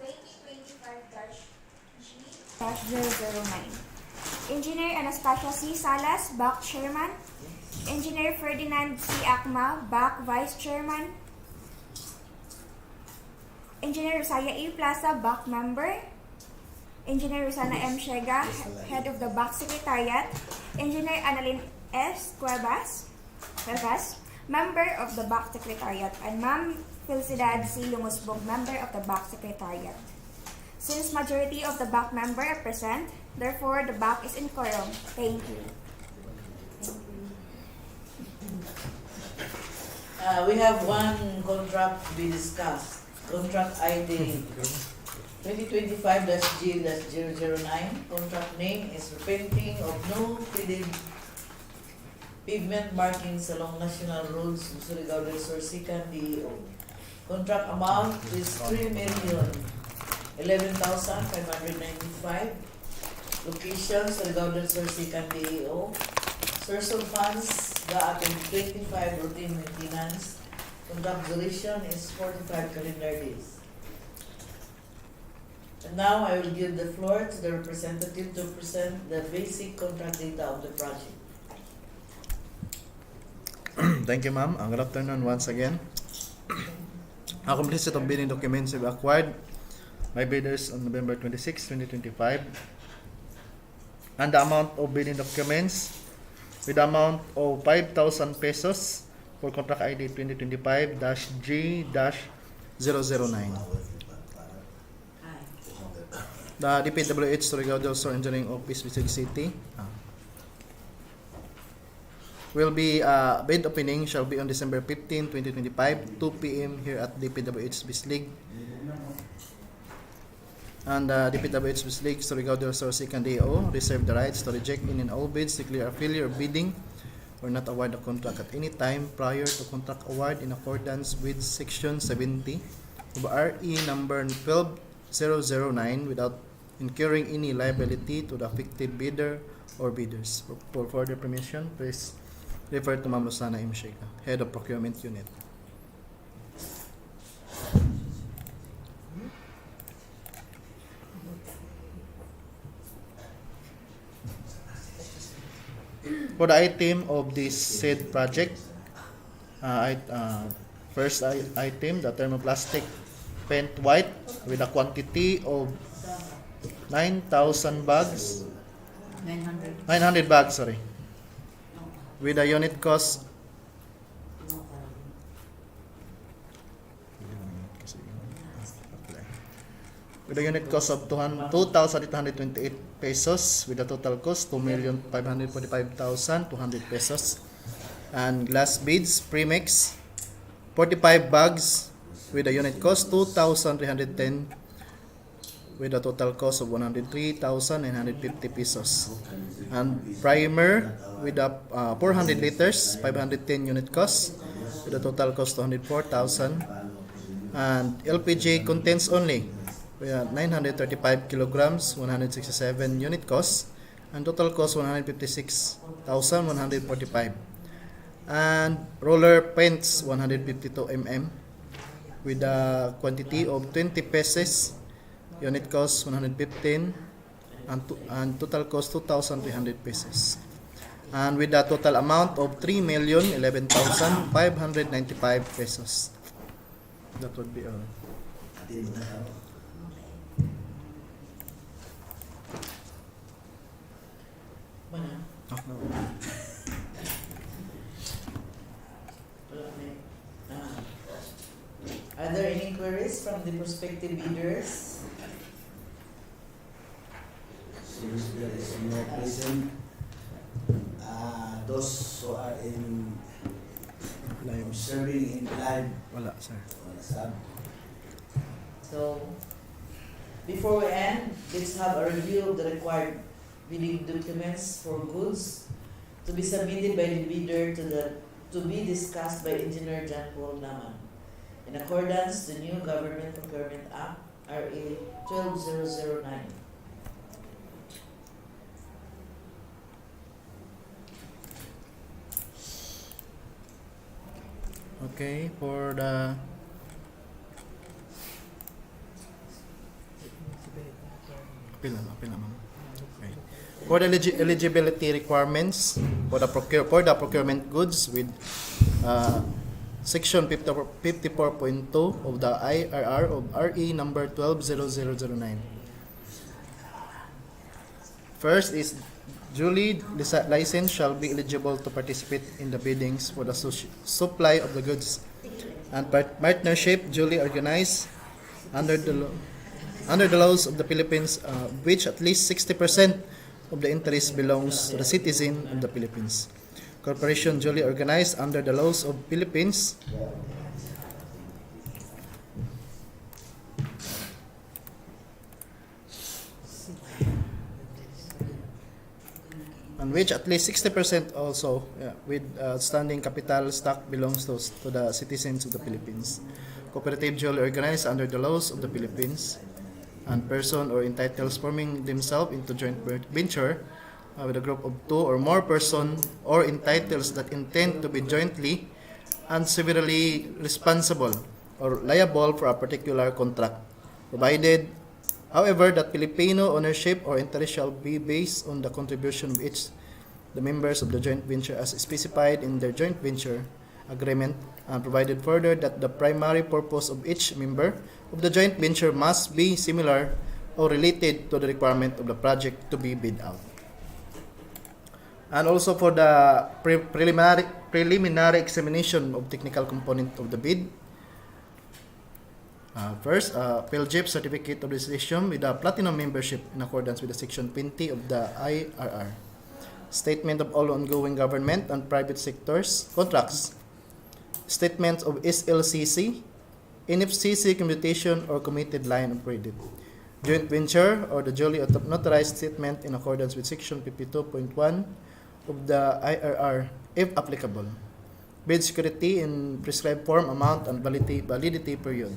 2025-G-009. Engineer Anastasia C. Salas, BAC Chairman. Engineer Ferdinand C. Akma, BAC Vice Chairman. Engineer Rosaya A. Plaza, BAC Member. Engineer Rosana M. Shega, Head of the BAC Secretariat. Engineer Annalyn S. Cuevas, Member of the BAC Secretariat. And Ma'am Felicidad C. Lumusbog, Member of the BAC Secretariat. Since majority of the BAC member are present, therefore the BAC is in quorum. Thank you. We have one contract to be discussed. Contract ID 2025-G-009. Contract name is repainting of no pavement markings along national roads in Surigao del Sur, DEO. Contract amount is 3,011,595. Location, Surigao del Sur, DEO. Source of funds, the 25 routine maintenance. Contract duration is 45 calendar days. And now I will give the floor to the representative to present the basic contract data of the project. Thank you, ma'am. Good afternoon once again. A complete set of bidding documents have acquired by bidders on November 26, 2025. And the amount of bidding documents with the amount of 5,000 pesos for contract ID 2025-G-009. The DPWH Surigao del Sur Engineering Office, Visague City. Will be bid opening shall be on December 15, 2025, 2 p.m. here at DPWH Visague. And DPWH Visague Surigao del Sur Second DEO reserve the rights to reject any and all bids, declare a failure of bidding, or not award the contract at any time prior to contract award in accordance with Section 70 of RE number 12009 without incurring any liability to the affected bidder or bidders. For further permission, please refer to Ma'am Rosana M. Shega, Head of Procurement Unit. For the item of this said project, first item, the thermoplastic paint white with a quantity of 9,000 bags. 900 bags, sorry. With a unit cost of 2,828 pesos, with a total cost 2,545,200 pesos. And glass beads premix 45 bags with a unit cost 2,310, with a total cost of 103,950 pesos. And primer with a 400 liters, 510 unit cost, with a total cost of 104,000. And LPG contents only, with 935 kilograms, 167 unit cost, and total cost 156,145. And roller paints 152 mm with a quantity of 20 pieces, unit cost 115, and total cost 2,300 pesos. And with a total amount of 3,011,595 pesos. That would be all. Oh, no. Are there any queries from the prospective bidders? Since there is no present, those who are in Live. serving in live, Wala, sir. So, before we end, let's have a review of the required bidding documents for goods to be submitted by the bidder to be discussed by Engineer John Paul Naman in accordance to the new Government Procurement Act, RA 12009. Okay, for the appeal na, ma'am. Okay. For the eligibility requirements for the procurement goods with Section 54.2 of the IRR of RE number 120009. First is duly licensed shall be eligible to participate in the biddings for the supply of the goods and partnership duly organized under the laws of the Philippines, which at least 60% of the interest belongs to the citizen of the Philippines. Corporation duly organized under the laws of Philippines and which at least 60% also with standing capital stock belongs to the citizens of the Philippines. Cooperative duly organized under the laws of the Philippines and person or entitled forming themselves into joint venture with a group of 2 or more persons or entitles that intend to be jointly and severally responsible or liable for a particular contract, provided, however, that Filipino ownership or interest shall be based on the contribution of each the members of the joint venture as specified in their joint venture agreement, and provided further that the primary purpose of each member of the joint venture must be similar or related to the requirement of the project to be bid out. And also for the preliminary examination of technical component of the bid. First, PhilJIP certificate of registration with a platinum membership in accordance with the section 20 of the IRR. Statement of all ongoing government and private sectors contracts. Statement of SLCC, NFCC commutation or committed line of credit. Joint venture or the duly notarized statement in accordance with section 52.1 of the IRR, if applicable. Bid security in prescribed form, amount, and validity period.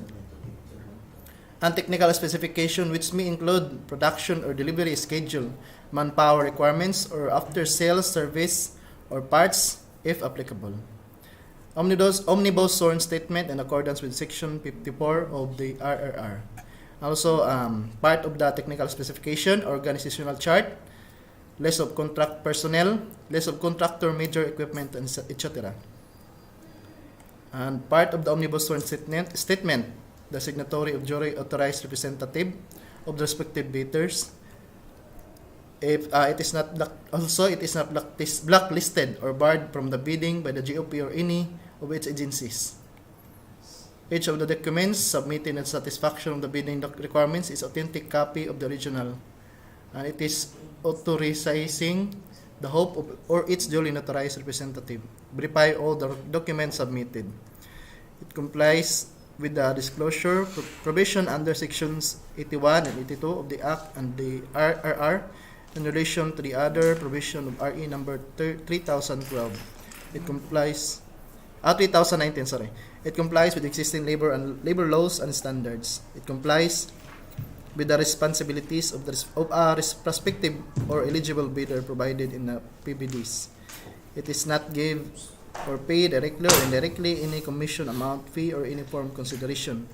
And technical specification which may include production or delivery schedule, manpower requirements, or after-sales service or parts, if applicable. Omnibus sworn statement in accordance with section 54 of the RRR. Also, part of the technical specification, organizational chart, list of contract personnel, list of contractor major equipment, and etc. And part of the omnibus sworn statement, the signatory of jury authorized representative of the respective bidders. If it is not blacklisted or barred from the bidding by the GOP or any of its agencies. Each of the documents submitted in satisfaction of the bidding requirements is authentic copy of the original, and it is authorizing the hope of or its duly notarized representative. Verify all the documents submitted. It complies with the disclosure provision under sections 81 and 82 of the Act and the RRR in relation to the other provision of RE number 3012. It complies 3019, sorry. It complies with existing labor laws and standards. It complies with the responsibilities of a prospective or eligible bidder provided in the PBDs. It is not give or pay directly or indirectly any commission amount, fee, or any form consideration.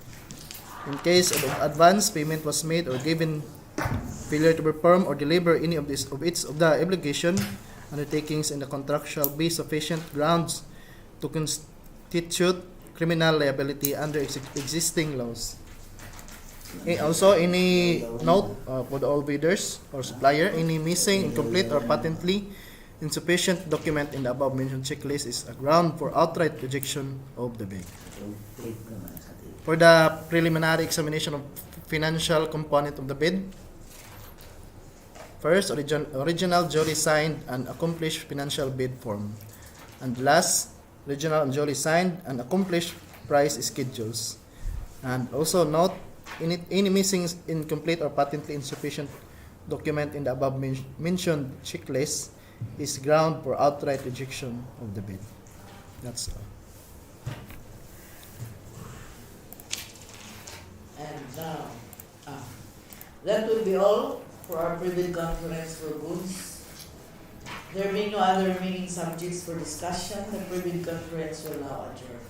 In case of advance payment was made or given, failure to perform or deliver any of the obligation undertakings in the contract shall be sufficient grounds to constitute criminal liability under existing laws. Also, any note for all bidders or supplier, any missing, incomplete, or patently insufficient document in the above mentioned checklist is a ground for outright rejection of the bid. For the preliminary examination of financial component of the bid, first, original duly signed and accomplished financial bid form, and last, original and duly signed and accomplished price schedules. And also note, any missing, incomplete, or patently insufficient document in the above mentioned checklist is ground for outright rejection of the bid. That's all. And now, that will be all for our pre-bid conference for goods. There being no other remaining subjects for discussion, the pre-bid conference will now adjourn.